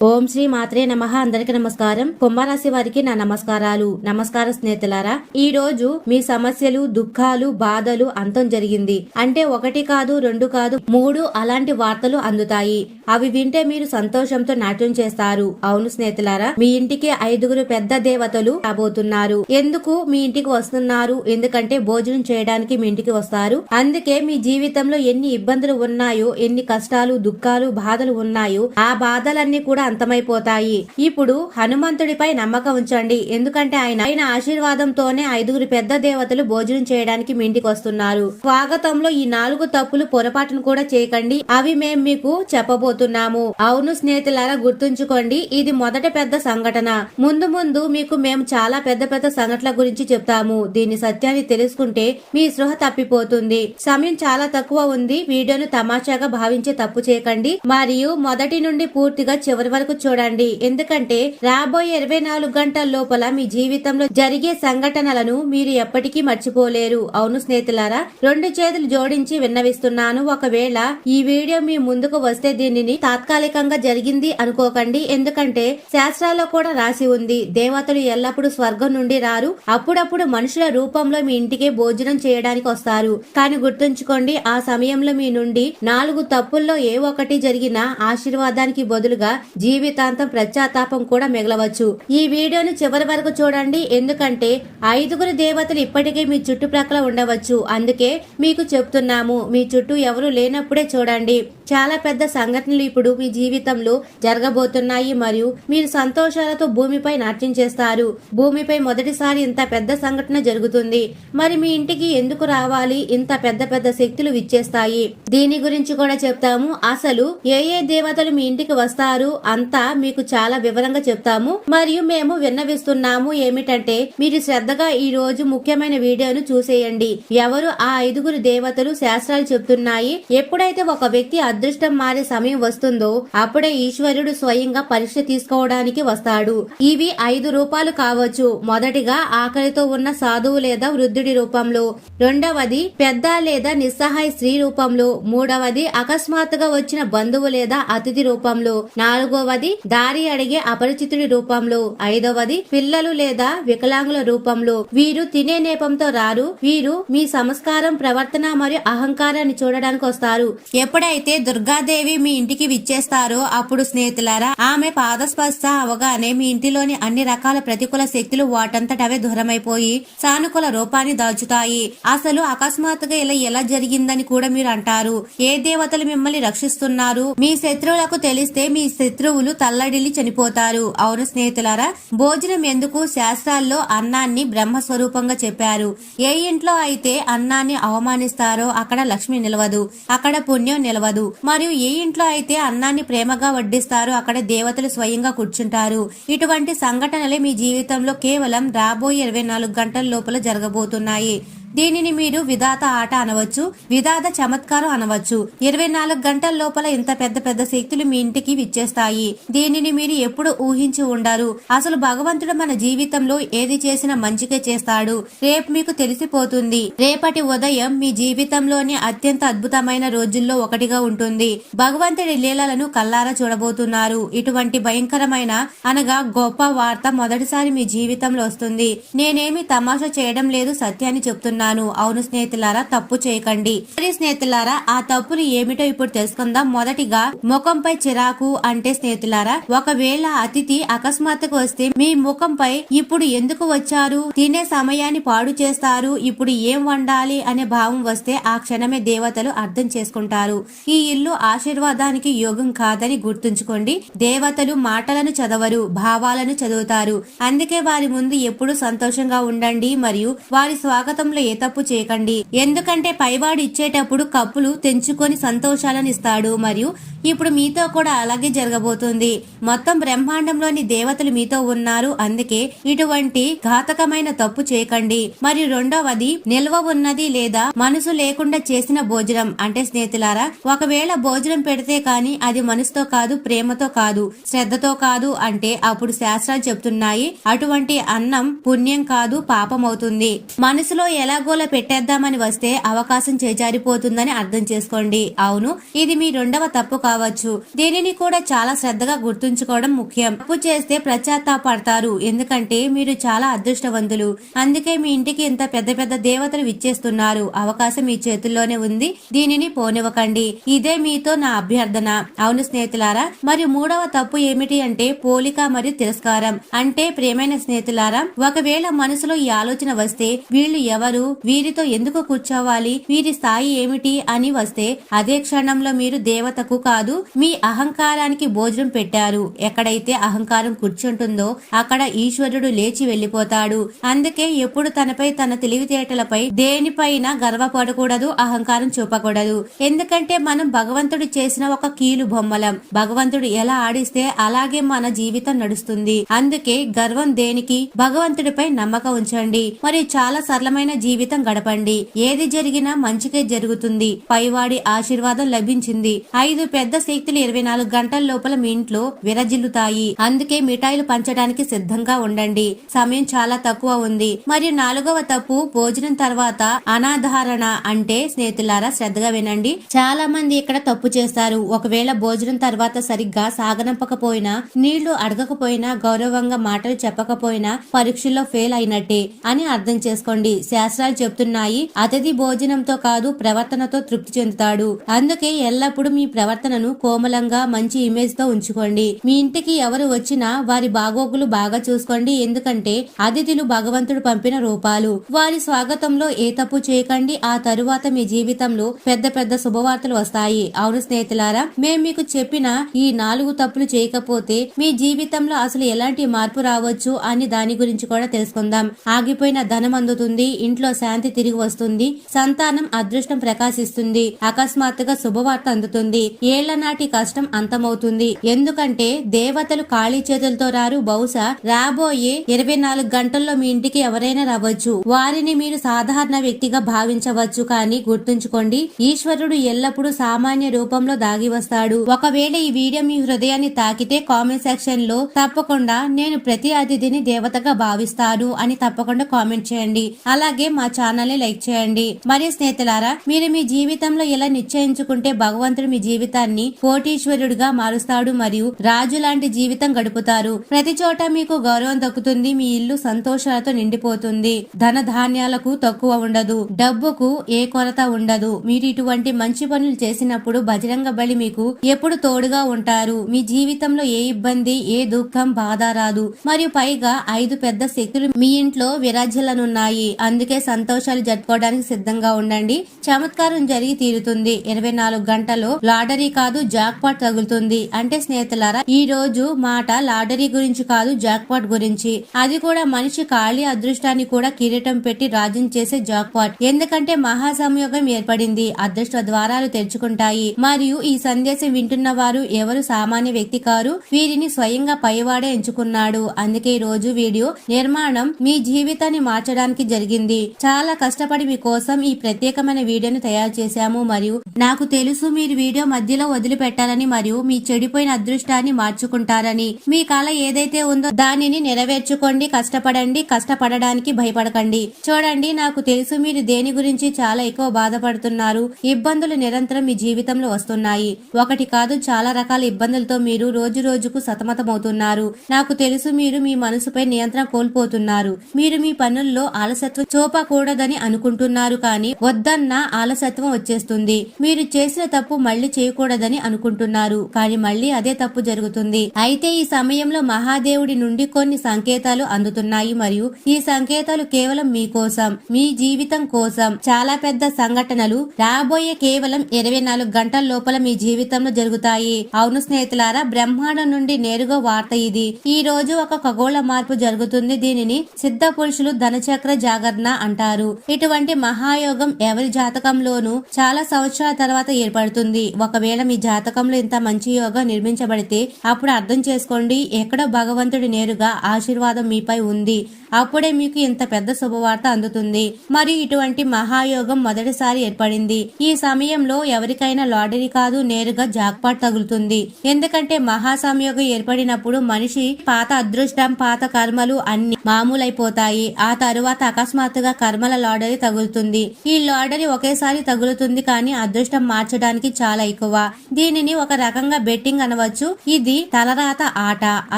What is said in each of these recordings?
ఓం శ్రీ మాత్రే నమః. అందరికి నమస్కారం. కుంభరాశి వారికి నా నమస్కారాలు. నమస్కార స్నేహితులారా, ఈ రోజు మీ సమస్యలు, దుఃఖాలు, బాధలు అంతం జరిగింది అంటే ఒకటి కాదు, రెండు కాదు, 3 అలాంటి వార్తలు అందుతాయి. అవి వింటే మీరు సంతోషంతో నాట్యం చేస్తారు. అవును స్నేహితులారా, మీ ఇంటికి 5 పెద్ద దేవతలు రాబోతున్నారు. ఎందుకు మీ ఇంటికి వస్తున్నారు? ఎందుకంటే భోజనం చేయడానికి మీ ఇంటికి వస్తారు. అందుకే మీ జీవితంలో ఎన్ని ఇబ్బందులు ఉన్నాయో, ఎన్ని కష్టాలు, దుఃఖాలు, బాధలు ఉన్నాయో ఆ బాధలన్నీ కూడా అంతమైపోతాయి. ఇప్పుడు హనుమంతుడిపై నమ్మకం ఉంచండి. ఎందుకంటే ఆయన ఆశీర్వాదంతోనే 5 పెద్ద దేవతలు భోజనం చేయడానికి మీ ఇంటికి వస్తున్నారు. స్వాగతంలో ఈ 4 తప్పులు పొరపాటును కూడా చేయకండి. అవి మేం మీకు చెప్పబోతున్నాము. అవును స్నేహితులారా, గుర్తుంచుకోండి, ఇది మొదట పెద్ద సంఘటన. ముందు ముందు మీకు మేము చాలా పెద్ద పెద్ద సంఘటనల గురించి చెప్తాము. దీని సత్యాన్ని తెలుసుకుంటే మీ స్పృహ తప్పిపోతుంది. సమయం చాలా తక్కువ ఉంది. వీడియోను తమాషాగా భావించే తప్పు చేయకండి. మరియు మొదటి నుండి పూర్తిగా చివరి వరకు చూడండి. ఎందుకంటే రాబోయే 24 గంటల లోపల మీ జీవితంలో జరిగే సంఘటనలను మీరు ఎప్పటికీ మర్చిపోలేరు. అవును స్నేహితులారా, 2 చేతులు జోడించి విన్నవిస్తున్నాను. ఒకవేళ ఈ వీడియో మీ ముందుకు వస్తే దీనిని తాత్కాలికంగా జరిగింది అనుకోకండి. ఎందుకంటే శాస్త్రాల్లో కూడా రాసి ఉంది, దేవతలు ఎల్లప్పుడూ స్వర్గం నుండి రారు, అప్పుడప్పుడు మనుషుల రూపంలో మీ ఇంటికే భోజనం చేయడానికి వస్తారు. కానీ గుర్తుంచుకోండి, ఆ సమయంలో మీ నుండి 4 తప్పుల్లో ఏ ఒక్కటి జరిగినా ఆశీర్వాదానికి బదులుగా జీవితాంతం పశ్చాత్తాపం కూడా మిగలవచ్చు. ఈ వీడియోను చివరి వరకు చూడండి. ఎందుకంటే 5 దేవతలు ఇప్పటికే మీ చుట్టుప్రక్కల ఉండవచ్చు. అందుకే మీకు చెప్తున్నాము, మీ చుట్టూ ఎవరు లేనప్పుడే చూడండి. చాలా పెద్ద సంఘటనలు ఇప్పుడు మీ జీవితంలో జరగబోతున్నాయి. మరియు మీరు సంతోషాలతో భూమిపై నాట్యం చేస్తారు. భూమిపై మొదటిసారి ఇంత పెద్ద సంఘటన జరుగుతుంది. మరి మీ ఇంటికి ఎందుకు రావాలి? ఇంత పెద్ద పెద్ద శక్తులు విచ్చేస్తాయి. దీని గురించి కూడా చెప్తాము. అసలు ఏ దేవతలు మీ ఇంటికి వస్తారు అంతా మీకు చాలా వివరంగా చెప్తాము. మరియు మేము విన్నవిస్తున్నాము ఏమిటంటే, మీరు శ్రద్ధగా ఈ రోజు ముఖ్యమైన వీడియోను చూసేయండి. ఎవరు ఆ 5 దేవతలు? శాస్త్రాలు చెప్తున్నాయి, ఎప్పుడైతే ఒక వ్యక్తి అదృష్టం మారే సమయం వస్తుందో అప్పుడే ఈశ్వరుడు స్వయంగా పరీక్ష తీసుకోవడానికి వస్తాడు. ఇవి 5 రూపాలు కావచ్చు. మొదటిగా ఆకలితో ఉన్న సాధువు లేదా వృద్ధుడి రూపంలో, రెండవది పెద్ద లేదా నిస్సహాయ స్త్రీ రూపంలో, మూడవది అకస్మాత్తుగా వచ్చిన బంధువు లేదా అతిథి రూపంలో, నాలుగవది దారి అడిగే అపరిచితుడి రూపంలో, 5వది పిల్లలు లేదా వికలాంగుల రూపంలో. వీరు తినే నేపంతో రారు. వీరు మీ సంస్కారం, ప్రవర్తన మరియు అహంకారాన్ని చూడడానికి వస్తారు. ఎప్పుడైతే దుర్గాదేవి మీ ఇంటికి విచ్చేస్తారో అప్పుడు స్నేహితులారా, ఆమె పాదస్పర్శ అవగానే మీ ఇంటిలోని అన్ని రకాల ప్రతికూల శక్తులు వాటంతటవే దూరమైపోయి సానుకూల రూపాన్ని దాల్చుతాయి. అసలు అకస్మాత్తుగా ఇలా ఎలా జరిగిందని కూడా మీరు అంటారు. ఏ దేవతలు మిమ్మల్ని రక్షిస్తున్నారు? మీ శత్రువులకు తెలిస్తే మీ శత్రువులు తల్లడిల్లి చనిపోతారు. అవును స్నేహితులారా, భోజనం ఎందుకు? శాస్త్రాల్లో అన్నాన్ని బ్రహ్మ స్వరూపంగా చెప్పారు. ఏ ఇంట్లో అయితే అన్నాన్ని అవమానిస్తారో అక్కడ లక్ష్మి నిలవదు, అక్కడ పుణ్యం నిలవదు. మరియు ఏ ఇంట్లో అయితే అన్నాన్ని ప్రేమగా వడ్డిస్తారో అక్కడ దేవతలు స్వయంగా కూర్చుంటారు. ఇటువంటి సంఘటనలే మీ జీవితంలో కేవలం రాబోయే 24 గంటల లోపల జరగబోతున్నాయి. దీనిని మీరు విధాత ఆట అనవచ్చు, విధాత చమత్కారం అనవచ్చు. 24 గంటల లోపల ఇంత పెద్ద పెద్ద శక్తులు మీ ఇంటికి విచ్చేస్తాయి. దీనిని మీరు ఎప్పుడు ఊహించి ఉండరు. అసలు భగవంతుడు మన జీవితంలో ఏది చేసినా మంచిగా చేస్తాడు. రేపు మీకు తెలిసిపోతుంది. రేపటి ఉదయం మీ జీవితంలోని అత్యంత అద్భుతమైన రోజుల్లో ఒకటిగా ఉంటుంది. భగవంతుడి లీలలను కల్లారా చూడబోతున్నారు. ఇటువంటి భయంకరమైన అనగా గొప్ప వార్త మొదటిసారి మీ జీవితంలో వస్తుంది. నేనేమి తమాషా చేయడం లేదు, సత్యాన్ని చెప్తున్నా. అవును స్నేహితులారా, తప్పు చేయకండి. స్నేహితులారా, ఆ తప్పులు ఏమిటో ఇప్పుడు తెలుసుకుందాం. మొదటిగా ముఖంపై చిరాకు. అంటే స్నేహితులారా, ఒకవేళ అతిథి అకస్మాత్తుగా వస్తే మీ ముఖంపై ఇప్పుడు ఎందుకు వచ్చారు, తినే సమయాన్ని పాడు చేస్తారు, ఇప్పుడు ఏం వండాలి అనే భావం వస్తే ఆ క్షణమే దేవతలు అర్థం చేసుకుంటారు. ఈ ఇల్లు ఆశీర్వాదానికి యోగం కాదని గుర్తుంచుకోండి. దేవతలు మాటలను చదవరు, భావాలను చదువుతారు. అందుకే వారి ముందు ఎప్పుడు సంతోషంగా ఉండండి. మరియు వారి స్వాగతంలో ఏ తప్పు చేయకండి. ఎందుకంటే పైవాడు ఇచ్చేటప్పుడు కప్పులు తెంచుకొని సంతోషాలను ఇస్తాడు. మరియు ఇప్పుడు మీతో కూడా అలాగే జరగబోతుంది. మొత్తం బ్రహ్మాండంలోని దేవతలు మీతో ఉన్నారు. అందుకే ఇటువంటి ఘాతకమైన తప్పు చేయకండి. మరియు రెండవది, నిల్వ ఉన్నది లేదా మనసు లేకుండా చేసిన భోజనం. అంటే స్నేహితులారా, ఒకవేళ భోజనం పెడితే కానీ అది మనసుతో కాదు, ప్రేమతో కాదు, శ్రద్ధతో కాదు అంటే అప్పుడు శాస్త్రాలు చెప్తున్నాయి అటువంటి అన్నం పుణ్యం కాదు, పాపం అవుతుంది. మనసులో ఎలా ఎలాగోలా పెట్టేద్దామని వస్తే అవకాశం చేజారిపోతుందని అర్థం చేసుకోండి. అవును, ఇది మీ రెండవ తప్పు కావచ్చు. దీనిని కూడా చాలా శ్రద్ధగా గుర్తుంచుకోవడం ముఖ్యం. తప్పు చేస్తే పశ్చాత్తాపడతారు, ఎందుకంటే మీరు చాలా అదృష్టవంతులు. అందుకే మీ ఇంటికి ఇంత పెద్ద పెద్ద దేవతలు విచ్చేస్తున్నారు. అవకాశం మీ చేతుల్లోనే ఉంది, దీనిని పోనివ్వకండి. ఇదే మీతో నా అభ్యర్థన. అవును స్నేహితులారా, మరియు మూడవ తప్పు ఏమిటి అంటే పోలిక మరియు తిరస్కారం. అంటే ప్రియమైన స్నేహితులారా, ఒకవేళ మనసులో ఈ ఆలోచన వస్తే వీళ్ళు ఎవరు, వీరితో ఎందుకు కూర్చోవాలి, వీరి స్థాయి ఏమిటి అని వస్తే అదే క్షణంలో మీరు దేవతకు కాదు మీ అహంకారానికి భోజనం పెట్టారు. ఎక్కడైతే అహంకారం కూర్చుంటుందో అక్కడ ఈశ్వరుడు లేచి వెళ్లిపోతాడు. అందుకే ఎప్పుడు తనపై తన తెలివితేటలపై దేనిపైన గర్వపడకూడదు, అహంకారం చూపకూడదు. ఎందుకంటే మనం భగవంతుడు చేసిన ఒక కీలు బొమ్మలం. భగవంతుడు ఎలా ఆడిస్తే అలాగే మన జీవితం నడుస్తుంది. అందుకే గర్వం దేనికి, భగవంతుడిపై నమ్మకం ఉంచండి. మరియు చాలా సరళమైన జీవితం గడపండి. ఏది జరిగినా మంచికే జరుగుతుంది. పైవాడి ఆశీర్వాదం లభించింది. 5 పెద్ద శక్తులు 24 గంటల లోపల మీ ఇంట్లో విరజిల్లుతాయి. అందుకే మిఠాయిలు పంచడానికి సిద్ధంగా ఉండండి. సమయం చాలా తక్కువ ఉంది. మరియు 4వ తప్పు భోజనం తర్వాత అనాధారణ. అంటే స్నేహితులారా శ్రద్ధగా వినండి. చాలా మంది ఇక్కడ తప్పు చేస్తారు. ఒకవేళ భోజనం తర్వాత సరిగ్గా సాగనంపకపోయినా, నీళ్లు అడగకపోయినా, గౌరవంగా మాటలు చెప్పకపోయినా పరీక్షల్లో ఫెయిల్ అయినట్టే అని అర్థం చేసుకోండి. శాస్త్రాలు చెప్తున్నాయి, అతిథి భోజనంతో కాదు ప్రవర్తనతో తృప్తి చెందుతాడు. అందుకే ఎల్లప్పుడూ మీ ప్రవర్తనను కోమలంగా మంచి ఇమేజ్ తో ఉంచుకోండి. మీ ఇంటికి ఎవరు వచ్చినా వారి బాగోగులు బాగా చూసుకోండి. ఎందుకంటే అతిథులు భగవంతుడు పంపిన రూపాలు. వారి స్వాగతంలో ఏ తప్పు చేయకండి. ఆ తరువాత మీ జీవితంలో పెద్ద పెద్ద శుభవార్తలు వస్తాయి. అవును స్నేహితులారా, మేము మీకు చెప్పిన ఈ 4 తప్పులు చేయకపోతే మీ జీవితంలో అసలు ఎలాంటి మార్పు రావచ్చు అని దాని గురించి కూడా తెలుసుకుందాం. ఆగిపోయిన ధనం అందుతుంది, ఇంట్లో శాంతి తిరిగి వస్తుంది, సంతానం అదృష్టం ప్రకాశిస్తుంది, అకస్మాత్తుగా శుభవార్త అందుతుంది, ఏళ్ల నాటి కష్టం అంతమవుతుంది. ఎందుకంటే దేవతలు ఖాళీ చేతులతో రారు. బహుశా రాబోయే 24 గంటల్లో మీ ఇంటికి ఎవరైనా రావచ్చు. వారిని మీరు సాధారణ వ్యక్తిగా భావించవచ్చు, కానీ గుర్తుంచుకోండి, ఈశ్వరుడు ఎల్లప్పుడూ సామాన్య రూపంలో దాగి వస్తాడు. ఒకవేళ ఈ వీడియో మీ హృదయాన్ని తాకితే కామెంట్ సెక్షన్ లో తప్పకుండా నేను ప్రతి అతిథిని దేవతగా భావిస్తాను అని తప్పకుండా కామెంట్ చేయండి. అలాగే మా ఛానల్ ని లైక్ చేయండి. మరియు స్నేహితులారా, మీరు మీ జీవితంలో ఎలా నిశ్చయించుకుంటే భగవంతుడు మీ జీవితాన్ని కోటీశ్వరుడిగా మారుస్తాడు మరియు రాజు లాంటి జీవితం గడుపుతారు. ప్రతి చోట మీకు గౌరవం దక్కుతుంది. మీ ఇల్లు సంతోషాలతో నిండిపోతుంది. ధన ధాన్యాలకు తక్కువ ఉండదు, డబ్బుకు ఏ కొరత ఉండదు. మీరు ఇటువంటి మంచి పనులు చేసినప్పుడు బజరంగ బలి మీకు ఎప్పుడు తోడుగా ఉంటారు. మీ జీవితంలో ఏ ఇబ్బంది, ఏ దుఃఖం, బాధ రాదు. మరియు పైగా 5 పెద్ద శక్తులు మీ ఇంట్లో విరాజిల్లనున్నాయి. అందుకే సంతోషాలు జరుపుకోవడానికి సిద్ధంగా ఉండండి. చమత్కారం జరిగి తీరుతుంది. 24 గంటల్లో లాటరీ కాదు జాక్ పాట్ తగులుతుంది. అంటే స్నేహితులారా, ఈ రోజు మాట లాటరీ గురించి కాదు, జాక్ పాట్ గురించి. అది కూడా మనిషి ఖాళీ అదృష్టాన్ని కూడా కిరీటం పెట్టి రాజ్యం చేసే జాక్ పాట్. ఎందుకంటే మహాసంయోగం ఏర్పడింది. అదృష్ట ద్వారాలు తెరుచుకుంటాయి. మరియు ఈ సందేశం వింటున్న వారు ఎవరు సామాన్య వ్యక్తి కారు, వీరిని స్వయంగా పైవాడే ఎంచుకున్నాడు. అందుకే ఈ రోజు వీడియో నిర్మాణం మీ జీవితాన్ని మార్చడానికి జరిగింది. చాలా కష్టపడి మీకోసం ఈ ప్రత్యేకమైన వీడియోను తయారు చేశాము. మరియు నాకు తెలుసు మీరు వీడియో మధ్యలో వదిలిపెట్టాలని మరియు మీ చెడిపోయిన అదృష్టాన్ని మార్చుకుంటారని. మీ కళ ఏదైతే ఉందో దానిని నెరవేర్చుకోండి. కష్టపడండి, కష్టపడడానికి భయపడకండి. చూడండి, నాకు తెలుసు మీరు దేని గురించి చాలా ఎక్కువ బాధపడుతున్నారు. ఇబ్బందులు నిరంతరం మీ జీవితంలో వస్తున్నాయి. ఒకటి కాదు, చాలా రకాల ఇబ్బందులతో మీరు రోజు రోజుకు సతమతమవుతున్నారు. నాకు తెలుసు మీరు మీ మనసుపై నియంత్రణ కోల్పోతున్నారు. మీరు మీ పనుల్లో ఆలస్యత్వం చూపకూడదని అనుకుంటున్నారు, కానీ వద్దన్న ఆలస్యత్వం వచ్చేస్తుంది. మీరు చేసిన తప్పు మళ్లీ చేయకూడదని అనుకుంటున్నారు, కానీ మళ్లీ అదే తప్పు జరుగుతుంది. అయితే ఈ సమయంలో మహాదేవుడి నుండి కొన్ని సంకేతాలు అందుతున్నాయి మరియు ఈ సంకేతాలు కేవలం మీకోసం, మీ జీవితం కోసం. చాలా పెద్ద సంఘటనలు రాబోయే కేవలం 24 గంటల లోపల మీ జీవితంలో జరుగుతాయి. అవును స్నేహితులారా, బ్రహ్మాండం నుండి నేరుగా వార్త ఇది. ఈ రోజు ఒక ఖగోళ మార్పు జరుగుతుంది. దీనిని సిద్ధ పురుషులు ధనచక్ర జాగరణ అంటారు. ఇటువంటి మహాయోగం ఎవరి జాతకంలోనూ చాలా సంవత్సరాల తర్వాత ఏర్పడుతుంది. ఒకవేళ మీ జాతకంలో ఇంత మంచి యోగం నిర్మించబడితే అప్పుడు అర్థం చేసుకోండి, ఎక్కడో భగవంతుడి నేరుగా ఆశీర్వాదం మీపై ఉంది. అప్పుడే మీకు ఇంత పెద్ద శుభవార్త అందుతుంది. మరియు ఇటువంటి మహాయోగం మొదటిసారి ఏర్పడింది. ఈ సమయంలో ఎవరికైనా లాటరీ కాదు, నేరుగా జాక్పాట్ తగులుతుంది. ఎందుకంటే మహాసంయోగం ఏర్పడినప్పుడు మనిషి పాత అదృష్టం, పాత కర్మలు అన్ని మామూలైపోతాయి. ఆ తరువాత అకస్మాత్తుగా కర్మల లాటరీ తగులుతుంది. ఈ లాటరీ ఒకేసారి తగులుతుంది కానీ అదృష్టం మార్చడానికి చాలా ఎక్కువ. దీనిని ఒక రకంగా బెట్టింగ్ అనవచ్చు. ఇది తలరాత ఆట,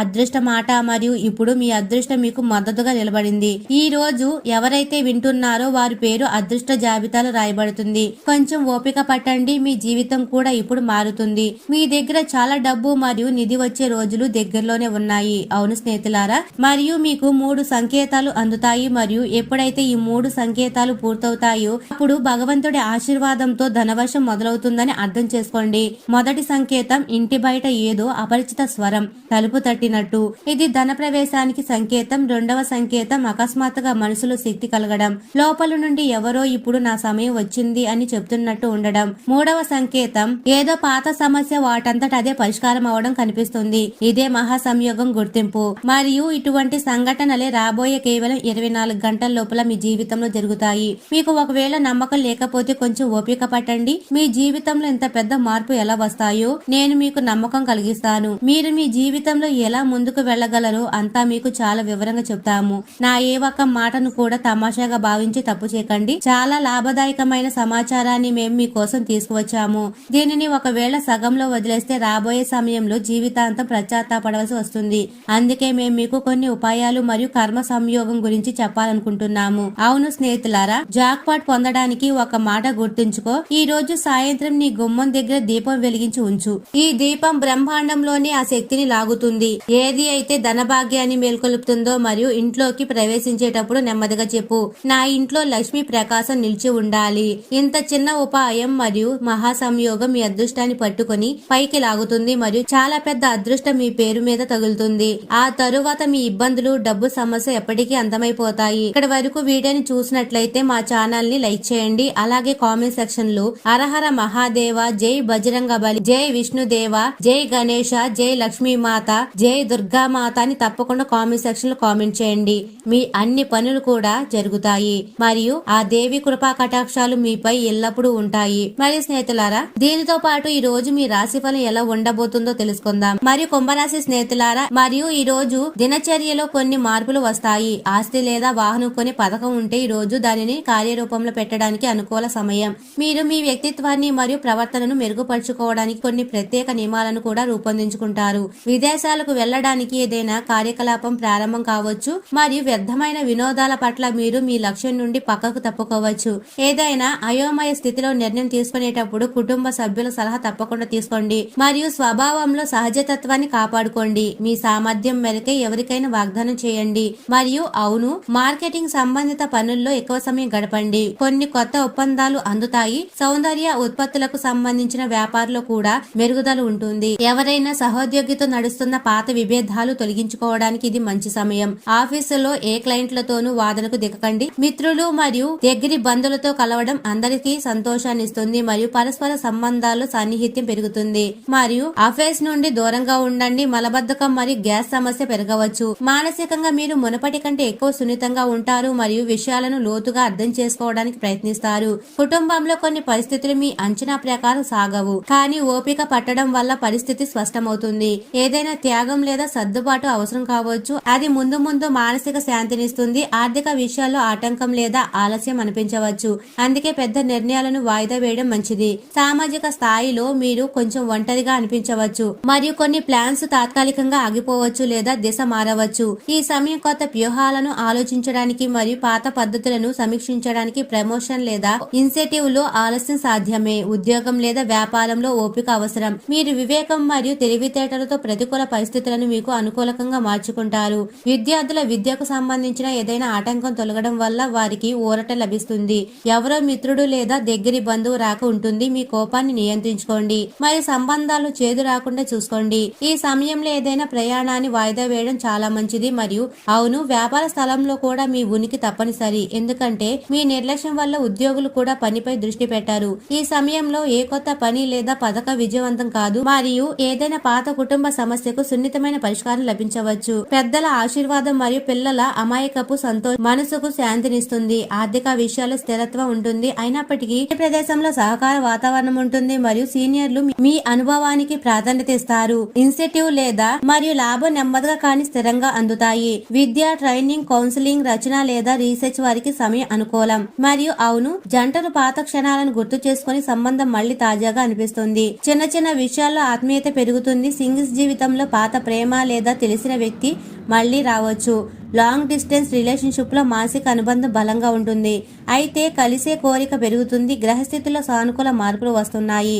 అదృష్టం ఆట. మరియు ఇప్పుడు మీ అదృష్టం మీకు మద్దతుగా నిలబడింది. ఈ రోజు ఎవరైతే వింటున్నారో వారి పేరు అదృష్ట జాబితాలో రాయబడుతుంది. కొంచెం ఓపిక పట్టండి, మీ జీవితం కూడా ఇప్పుడు మారుతుంది. మీ దగ్గర చాలా డబ్బు మరియు నిధి వచ్చే రోజులు దగ్గరలోనే ఉన్నాయి. అవును స్నేహితులారా, మరియు మీకు 3 సంకేతాలు అందుతాయి మరియు ఎప్పుడైతే ఈ 3 సంకేతాలు పూర్తవుతాయో అప్పుడు భగవంతుడి ఆశీర్వాదంతో ధనవర్షం మొదలవుతుందని అర్థం చేసుకోండి. మొదటి సంకేతం ఇంటి బయట ఏదో అపరిచిత స్వరం తలుపు తట్టినట్టు, ఇది ధన ప్రవేశానికి సంకేతం. రెండవ సంకేతం అకస్మాత్తుగా మనసులో శక్తి కలగడం, లోపల నుండి ఎవరో ఇప్పుడు నా సమయం వచ్చింది అని చెప్తున్నట్టు ఉండడం. మూడవ సంకేతం ఏదో పాత సమస్య వాటంతట అదే పరిష్కారం అవడం కనిపిస్తుంది. ఇదే మహా సంయోగం గుర్తింపు. మరియు ఇటువంటి సంఘటనలే రాబోయే కేవలం 24 గంటల లోపల మీ జీవితంలో జరుగుతాయి. మీకు ఒకవేళ నమ్మకం లేకపోతే కొంచెం ఓపిక పట్టండి. మీ జీవితంలో ఇంత పెద్ద మార్పు ఎలా వస్తాయో నేను మీకు నమ్మకం కలిగిస్తాను. మీరు మీ జీవితంలో ఎలా ముందుకు వెళ్ళగలరో అంతా మీకు చాలా వివరంగా చెప్తాము. నా ఏ ఒక్క మాటను కూడా తమాషాగా భావించి తప్పు చేయకండి. చాలా లాభదాయకమైన సమాచారాన్ని మేము మీకోసం తీసుకువచ్చాము. దీనిని ఒకవేళ సగంలో వదిలేస్తే రాబోయే సమయంలో జీవితాంతం పశ్చాత్తాపడవలసి వస్తుంది. అందుకే మేము మీకు కొన్ని ఉపాయాలు మరియు కర్మ సంయోగం గురించి చెప్పాలనుకుంటున్నాము. అవును స్నేహితులారా, జాక్పాట్ పొందడానికి ఒక మాట గుర్తుంచుకో. ఈ రోజు సాయంత్రం నీ గుమ్మం దగ్గర దీపం వెలిగించి ఉంచు. ఈ దీపం బ్రహ్మాండంలోని ఆ శక్తిని లాగుతుంది. ఏది అయితే ధనభాగ్యాన్ని మేల్కొలుపుతుందో మరియు ఇంట్లోకి ప్రవేశించేటప్పుడు నెమ్మదిగా చెప్పు, నా ఇంట్లో లక్ష్మీ ప్రకాశం నిలిచి ఉండాలి. ఇంత చిన్న ఉపాయం మరియు మహా సంయోగం మీ అదృష్టాన్ని పట్టుకొని పైకి లాగుతుంది మరియు చాలా పెద్ద అదృష్టం మీ పేరు మీద తగులుతుంది. ఆ తరువాత మీ ఇబ్బందులు, డబ్బు సమస్య ఎప్పటికీ అంతమైపోతాయి. ఇక్కడ వరకు వీడియోని చూసినట్లయితే మా ఛానల్ ని లైక్ చేయండి. అలాగే కామెంట్ సెక్షన్ లో హరహర మహాదేవ, జై బజరంగబలి, జై విష్ణుదేవ, జై గణేశ, జై లక్ష్మీమాత, జై దుర్గామాత అని తప్పకుండా కామెంట్ సెక్షన్ లో కామెంట్ చేయండి. మీ అన్ని పనులు కూడా జరుగుతాయి మరియు ఆ దేవి కృపా కటాక్షాలు మీపై ఎల్లప్పుడూ ఉంటాయి. మరి స్నేహితులారా, దీనితో పాటు ఈ రోజు మీ రాశి ఫలం ఎలా ఉండబోతుందో తెలుసుకుందాం. మరియు కుంభరాశి స్నేహితులారా, మరియు ఈ రోజు దినచర్యలో కొన్ని మార్పులు వస్తాయి. ఆస్తి లేదా వాహనం కొని పథకం ఉంటే ఈ రోజు దానిని కార్యరూపంలో పెట్టడానికి అనుకూల సమయం. మీరు మీ వ్యక్తిత్వాన్ని మరియు ప్రవర్తనను మెరుగుపరుచుకోవడానికి కొన్ని ప్రత్యేక నియమాలను కూడా రూపొందించుకుంటారు. విదేశాలకు వెళ్లడానికి ఏదైనా కార్యకలాపం ప్రారంభం కావచ్చు మరియు వ్యర్థమైన వినోదాల పట్ల మీరు మీ లక్ష్యం నుండి పక్కకు తప్పుకోవచ్చు. ఏదైనా అయోమయ స్థితిలో నిర్ణయం తీసుకునేటప్పుడు కుటుంబ సభ్యుల సలహా తప్పకుండా తీసుకోండి మరియు స్వభావంలో సహజతత్వాన్ని కాపాడుకోండి. మీ సామర్థ్యం మేరకే ఎవరికైనా వాగ్దానం చేయండి మరియు అవును, మార్కెటింగ్ సంబంధిత పనుల్లో ఎక్కువ సమయం గడపండి. కొన్ని కొత్త ఒప్పందాలు అందుతాయి. సౌందర్య ఉత్పత్తులకు సంబంధించిన వ్యాపారంలో కూడా మెరుగుదల ఉంటుంది. ఎవరైనా సహోద్యోగితో నడుస్తున్న పాత విభేదాలు తొలగించుకోవడానికి ఇది మంచి సమయం. ఆఫీసులో ఏ క్లయింట్లతోనూ వాదనకు దిగకండి. మిత్రులు మరియు దగ్గరి బంధువులతో కలవడం అందరికీ సంతోషాన్ని ఇస్తుంది మరియు పరస్పర సంబంధాల్లో సాన్నిహిత్యం పెరుగుతుంది. మరియు అఫైర్స్ నుండి దూరంగా ఉండండి. మలబద్ధకం మరియు గ్యాస్ సమస్య పెరగవచ్చు. మానసికంగా మీరు మునపటి కంటే ఎక్కువ సున్నితంగా ఉంటారు మరియు విషయాలను లోతుగా అర్థం చేసుకోవడానికి ప్రయత్నిస్తారు. కుటుంబంలో కొన్ని పరిస్థితులు మీ అంచనా ప్రకారం సాగవు, కానీ ఓపిక పట్టడం వల్ల పరిస్థితి స్పష్టమవుతుంది. ఏదైనా త్యాగం లేదా సర్దుబాటు అవసరం కావచ్చు. అది ముందు ముందు మానసిక శాంతినిస్తుంది. ఆర్థిక విషయాల్లో ఆటంకం లేదా ఆలస్యం అనిపించవచ్చు, అందుకే పెద్ద నిర్ణయాలను వాయిదా వేయడం మంచిది. సామాజిక స్థాయిలో మీరు కొంచెం ఒంటరిగా అనిపించవచ్చు మరియు కొన్ని ప్లాన్స్ తాత్కాలికంగా ఆగిపోవచ్చు లేదా దిశ మారవచ్చు. ఈ సమయం కొత్త వ్యూహాలను ఆలోచించడానికి మరియు పాత పద్ధతులను సమీక్షించడానికి ప్రమోషన్ లేదా ఇన్సెంటివ్ లో ఆలస్యం సాధ్యమే. ఉద్యోగం లేదా వ్యాపారంలో ఓపిక అవసరం. మీరు వివేకం మరియు తెలివితేటలతో ప్రతికూల పరిస్థితులను మీకు అనుకూలంగా మార్చుకుంటారు. విద్యార్థుల విద్యకు సంబంధించిన ఏదైనా ఆటంకం తొలగడం వల్ల వారికి ఊరట లభిస్తుంది. ఎవరో మిత్రుడు లేదా దగ్గరి బంధువు రాక ఉంటుంది. మీ కోపాన్ని నియంత్రించుకోండి మరియు సంబంధాలు చేదు రాకుండా చూసుకోండి. ఈ సమయంలో ఏదైనా ప్రయాణాన్ని వాయిదా వేయడం చాలా మంచిది. మరియు అవును, వ్యాపార స్థలంలో కూడా మీ ఉనికి తప్పనిసరి, ఎందుకంటే మీ నిర్లక్ష్యం వల్ల ఉద్యోగులు కూడా పనిపై దృష్టి పెట్టారు. ఈ సమయంలో ఏ కొత్త పని లేదా పథకం విజయవంతం కాదు మరియు ఏదైనా పాత కుటుంబ సమస్యకు సున్నితమైన పరిష్కారం లభించవచ్చు. పెద్దల ఆశీర్వాదం మరియు పిల్లల అమాయకపు సంతోషం మనసుకు శాంతినిస్తుంది. ఆర్థిక విషయాల్లో స్థిరత్వం ఉంటుంది, అయినప్పటికీ ఈ ప్రదేశంలో సహకార వాతావరణం ఉంటుంది మరియు సీనియర్లు మీ అనుభవానికి ప్రాధాన్యత ఇస్తారు. ఇన్సెంటివ్ లేదా మరియు లాభం నెమ్మదిగా కానీ స్థిరంగా అందుతాయి. విద్య, ట్రైనింగ్, కౌన్సిలింగ్, రచన లేదా రీసెర్చ్ సిహెచ్ వారికి సమయం అనుకూలం. మరియు అవును, జంటలు పాత క్షణాలను గుర్తు చేసుకుని సంబంధం మళ్లీ తాజాగా అనిపిస్తుంది. చిన్న చిన్న విషయాల్లో ఆత్మీయత పెరుగుతుంది. సింగిల్స్ జీవితంలో పాత ప్రేమ లేదా తెలిసిన వ్యక్తి మళ్లీ రావచ్చు. లాంగ్ డిస్టెన్స్ రిలేషన్షిప్ లో మానసిక అనుబంధం బలంగా ఉంటుంది. అయితే కలిసే కోరిక పెరుగుతుంది. గ్రహస్థితిలో సానుకూల మార్పులు వస్తున్నాయి.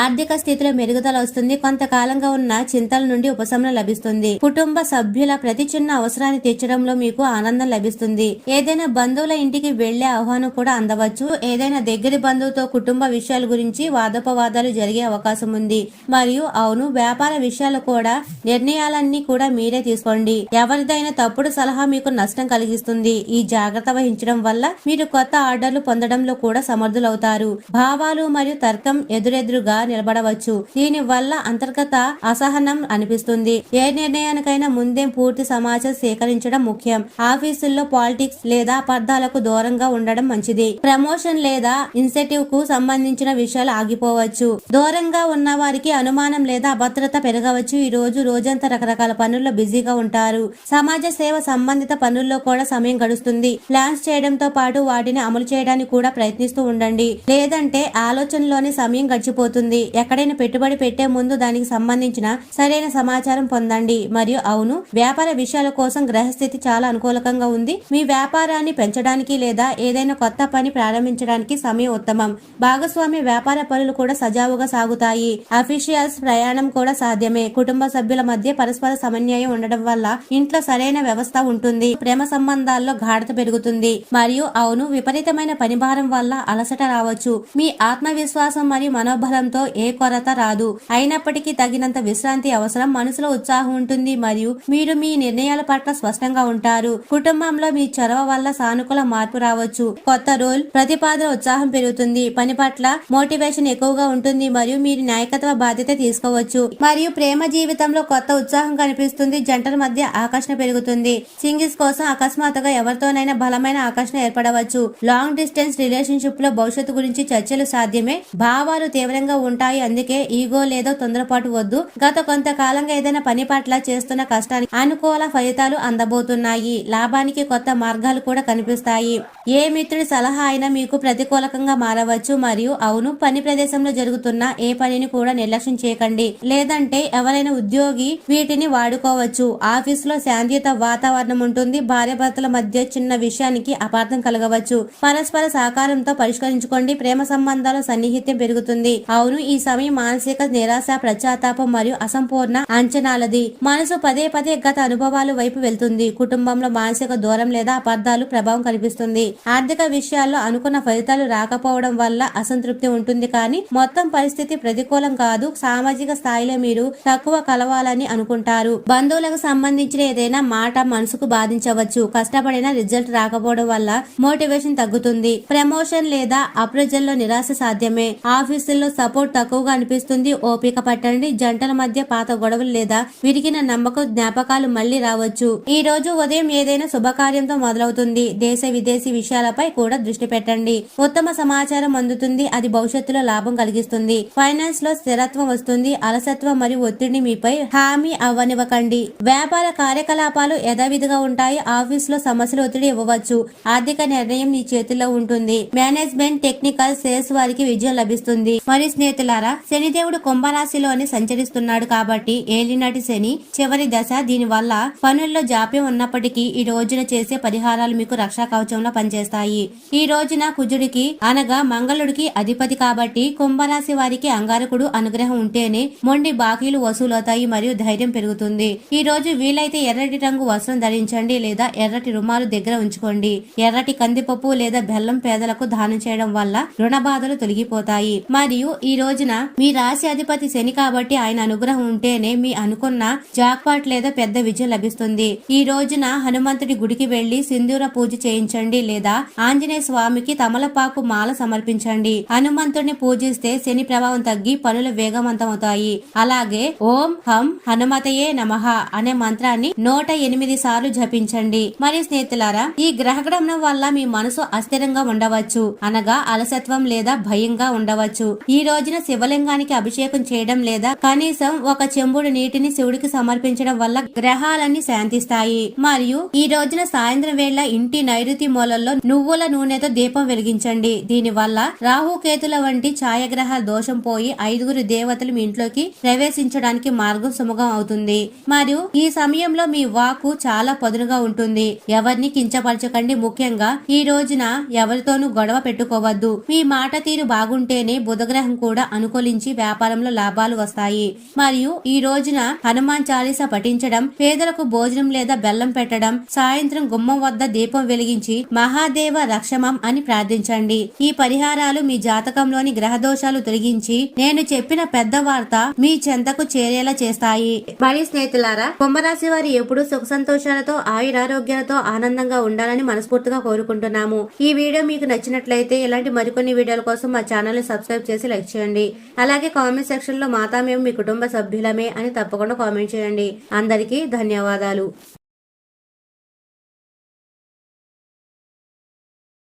ఆర్థిక స్థితిలో మెరుగుదల వస్తుంది. కొంతకాలంగా ఉన్న చింతల నుండి ఉపశమనం లభిస్తుంది. కుటుంబ సభ్యుల ప్రతి చిన్న అవసరాన్ని తీర్చడంలో మీకు ఆనందం లభిస్తుంది. ఏదైనా బంధువుల ఇంటికి వెళ్లే ఆహ్వానం కూడా అందవచ్చు. ఏదైనా దగ్గరి బంధువుతో కుటుంబ విషయాల గురించి వాదోపవాదాలు జరిగే అవకాశం ఉంది. మరియు అవును, వ్యాపార విషయాలు కూడా నిర్ణయాలన్నీ కూడా మీరే తీసుకోండి. ఎవరిదైనా తప్పుడు సలహా మీకు నష్టం కలిగిస్తుంది. ఈ జాగ్రత్త వహించడం వల్ల మీరు కొత్త ఆర్డర్లు పొందడంలో కూడా సమర్థులవుతారు. భావాలు మరియు తర్కం ఎదురెదురుగా నిలబడవచ్చు. దీని వల్ల అంతర్గత అసహనం అనిపిస్తుంది. ఏ నిర్ణయానికైనా ముందే పూర్తి సమాచారం సేకరించడం ముఖ్యం. ఆఫీసుల్లో పాలిటిక్స్ లేదా అపార్థాలకు దూరంగా ఉండడం మంచిది. ప్రమోషన్ లేదా ఇన్సెంటివ్ కు సంబంధించిన విషయాలు ఆగిపోవచ్చు. దూరంగా ఉన్న వారికి అనుమానం లేదా అభద్రత పెరగవచ్చు. ఈ రోజంతా రకరకాల పనుల్లో బిజీగా ఉంటారు. సమాజ సేవ సంబంధిత పనుల్లో కూడా సమయం గడుస్తుంది. ప్లాన్స్ చేయడంతో పాటు వాటిని అమలు చేయడానికి కూడా ప్రయత్నిస్తూ ఉండండి. లేదంటే ఆలోచనలోనే సమయం గడిచిపోతుంది. ఎక్కడైనా పెట్టుబడి పెట్టే ముందు దానికి సంబంధించిన సరైన సమాచారం పొందండి. మరియు అవును, వ్యాపార విషయాల కోసం గ్రహస్థితి చాలా అనుకూలంగా ఉంది. మీ వ్యాపారాన్ని పెంచడానికి లేదా ఏదైనా కొత్త పని ప్రారంభించడానికి సమయం ఉత్తమం. భాగస్వామ్య వ్యాపార పనులు కూడా సజావుగా సాగుతాయి. అఫీషియల్స్ ప్రయాణం కూడా సాధ్యమే. కుటుంబ సభ్యుల మధ్య పరస్పర సమన్వయం ఉండడం వల్ల ఇంట్లో సరైన వ్యవస్థ ఉంటుంది. ప్రేమ సంబంధాల్లో గాఢత పెరుగుతుంది. మరియు అవును, విపరీతమైన పనిభారం వల్ల అలసట రావచ్చు. మీ ఆత్మవిశ్వాసం మరియు మనోబలంతో ఏ కొరత రాదు. అయినప్పటికీ తగినంత విశ్రాంతి అవసరం. మనసులో ఉత్సాహం ఉంటుంది మరియు మీరు మీ నిర్ణయాల పట్ల స్పష్టంగా ఉంటారు. కుటుంబంలో మీ చొరవ వల్ల సానుకూల మార్పు రావచ్చు. కొత్త రోల్ ప్రతిపాదన ఉత్సాహం పెరుగుతుంది. పని పట్ల మోటివేషన్ ఎక్కువగా ఉంటుంది మరియు మీరు నాయకత్వ బాధ్యత తీసుకోవచ్చు. మరియు ప్రేమ జీవితంలో కొత్త ఉత్సాహం కనిపిస్తుంది. జంటల మధ్య ఆకర్షణ పెరుగుతుంది. సింగిల్స్ కోసం అకస్మాత్తుగా ఎవరితోనైనా బలమైన ఆకర్షణ ఏర్పడవచ్చు. లాంగ్ డిస్టెన్స్ రిలేషన్షిప్ లో భవిష్యత్తు గురించి చర్చలు సాధ్యమే. భావాలు తీవ్రంగా ఉంటాయి. అందుకే ఈగో లేదా తొందరపాటు వద్దు. గత కొంతకాలంగా ఏదైనా పని పట్ల చేస్తున్న కష్టానికి అనుకూల ఫలితాలు అందబోతున్నాయి. లాభానికి కొత్త మార్గాలు కూడా కనిపిస్తాయి. ఏ మిత్రుడి సలహా అయినా మీకు ప్రతికూలకంగా మారవచ్చు. మరియు అవును, పని ప్రదేశంలో జరుగుతున్న ఏ పనిని కూడా నిర్లక్ష్యం చేయకండి. లేదంటే ఎవరైనా ఉద్యోగి వీటిని వాడుకోవచ్చు. ఆఫీస్ లో శాంతియుత వాతావరణం ఉంటుంది. భార్యాభర్తల మధ్య చిన్న విషయానికి అపార్థం కలగవచ్చు. పరస్పర సహకారంతో పరిష్కరించుకోండి. ప్రేమ సంబంధాల సన్నిహిత్యం పెరుగుతుంది. అవును, ఈ సమయం మానసిక నిరాశ, పశ్చాత్తాపం మరియు అసంపూర్ణ అంచనాలది. మనసు పదే పదే గత అనుభవాల వైపు వెళ్తుంది. కుటుంబంలో మానసిక దూరం లేదా అపార్థాలు ప్రభావం కనిపిస్తుంది. ఆర్థిక విషయాల్లో అనుకున్న ఫలితాలు రాకపోవడం వల్ల అసంతృప్తి ఉంటుంది. కానీ మొత్తం పరిస్థితి ప్రతికూలం కాదు. సామాజిక స్థాయిలో మీరు తక్కువ కలవాలని అనుకుంటారు. బంధువులకు సంబంధించిన ఏదైనా మాట మనసుకు బాధించవచ్చు. కష్టపడిన రిజల్ట్ రాకపోవడం వల్ల మోటివేషన్ తగ్గుతుంది. ప్రమోషన్ లేదా అప్రైజల్ లో నిరాశ సాధ్యమే. ఆఫీసుల్లో సపోర్ట్ తక్కువగా అనిపిస్తుంది. ఓపిక పట్టండి. జంటల మధ్య పాత గొడవలు లేదా విరిగిన నమ్మకం జ్ఞాపకాలు మళ్లీ రావచ్చు. ఈ రోజు ఉదయం ఏదైనా శుభకార్యంతో మొదలవుతుంది. దేశ విదేశీ విషయాలపై కూడా దృష్టి పెట్టండి. ఉత్తమ సమాచారం అందుతుంది. అది భవిష్యత్తులో లాభం కలిగిస్తుంది. ఫైనాన్స్ లో స్థిరత్వం వస్తుంది. అలసత్వం మరియు ఒత్తిడిని మీపై హామీ అవ్వనివ్వకండి. వ్యాపార కార్యకలాపాలు యథావిధిగా ఉంటాయి. ఆఫీస్ లో సమస్యలు ఒత్తిడి ఇవ్వవచ్చు. ఆర్థిక నిర్ణయం మీ చేతుల్లో ఉంటుంది. మేనేజ్మెంట్, టెక్నికల్, సేల్స్ వారికి విజయం లభిస్తుంది. మరియు స్నేహితులారా, శనిదేవుడు కుంభరాశిలోనే సంచరిస్తున్నాడు కాబట్టి ఏలినాటి శని చివరి దశ. దీని వల్ల పనుల్లో జాప్యం ఉన్నప్పటికీ ఈ రోజున చేసే పరిహారాలు మీకు రక్షా కవచంలో పనిచేస్తాయి. ఈ రోజున కుజుడికి అనగా మంగళుడికి అధిపతి కాబట్టి కుంభరాశి వారికి అంగారకుడు అనుగ్రహం ఉంటేనే మొండి బాకీలు వసూలవుతాయి మరియు ధైర్యం పెరుగుతుంది. ఈ రోజు వీలైతే ఎర్రటి రంగు వస్త్రం ధరించండి లేదా ఎర్రటి రుమాలు దగ్గర ఉంచుకోండి. ఎర్రటి కందిపప్పు లేదా బెల్లం పేదలకు దానం చేయడం వల్ల రుణ బాధలు తొలగిపోతాయి. మరియు ఈ రోజున మీ రాశి అధిపతి శని కాబట్టి ఆయన అనుగ్రహం ఉంటేనే మీ అనుకున్న జాక్పాట్ లేదా పెద్ద విజయం లభిస్తుంది. ఈ రోజున హనుమంతుడి గుడికి వెళ్లి సింధూర పూజ చేయించండి లేదా ఆంజనేయ స్వామికి తమలపాకు మాల సమర్పించండి. హనుమంతుడిని పూజిస్తే శని ప్రభావం తగ్గి పనులు వేగవంతమవుతాయి. అలాగే ఓం హం హనుమతయే నమః అనే మంత్రాన్ని 108 సార్లు జపించండి. మరియు స్నేహితులారా, ఈ గ్రహగమనం వల్ల మీ మనసు అస్థిరంగా ఉండవచ్చు. అనగా అలసత్వం లేదా భయంగా ఉండవచ్చు. ఈ రోజున రోజున శివలింగానికి అభిషేకం చేయడం లేదా కనీసం ఒక చెంబుడు నీటిని శివుడికి సమర్పించడం వల్ల గ్రహాలన్నీ శాంతిస్తాయి. మరియు ఈ రోజున సాయంత్రం వేళ ఇంటి నైరుతి మూలల్లో నువ్వుల నూనెతో దీపం వెలిగించండి. దీని వల్ల రాహుకేతుల వంటి ఛాయాగ్రహాల దోషం పోయి 5 దేవతలు మీ ఇంట్లోకి ప్రవేశించడానికి మార్గం సుముఖం అవుతుంది. మరియు ఈ సమయంలో మీ వాక్కు చాలా పదునుగా ఉంటుంది. ఎవరిని కించపరచకండి. ముఖ్యంగా ఈ రోజున ఎవరితోనూ గొడవ పెట్టుకోవద్దు. మీ మాట తీరు బాగుంటేనే బుధగ్రహం కూడా అనుకూలించి వ్యాపారంలో లాభాలు వస్తాయి. మరియు ఈ రోజున హనుమాన్ చాలీసా పఠించడం, పేదలకు భోజనం లేదా బెల్లం పెట్టడం, సాయంత్రం గుమ్మం వద్ద దీపం వెలిగించి మహాదేవ రక్షమం అని ప్రార్థించండి. ఈ పరిహారాలు మీ జాతకంలోని గ్రహ దోషాలు తొలగించి నేను చెప్పిన పెద్ద వార్త మీ చెంతకు చేరేలా చేస్తాయి. మరి స్నేహితులారా, కుంభరాశి వారి ఎప్పుడూ సుఖ సంతోషాలతో ఆయురారోగ్యాలతో ఆనందంగా ఉండాలని మనస్ఫూర్తిగా కోరుకుంటున్నాము. ఈ వీడియో మీకు నచ్చినట్లయితే ఇలాంటి మరికొన్ని వీడియోల కోసం మా ఛానల్ ని సబ్స్క్రైబ్ చేసి లైక్ చేయండి. అలాగే కామెంట్ సెక్షన్ లో మాతా మేము మీ కుటుంబ సభ్యులమే అని తప్పకుండా కామెంట్ చేయండి. అందరికీ ధన్యవాదాలు.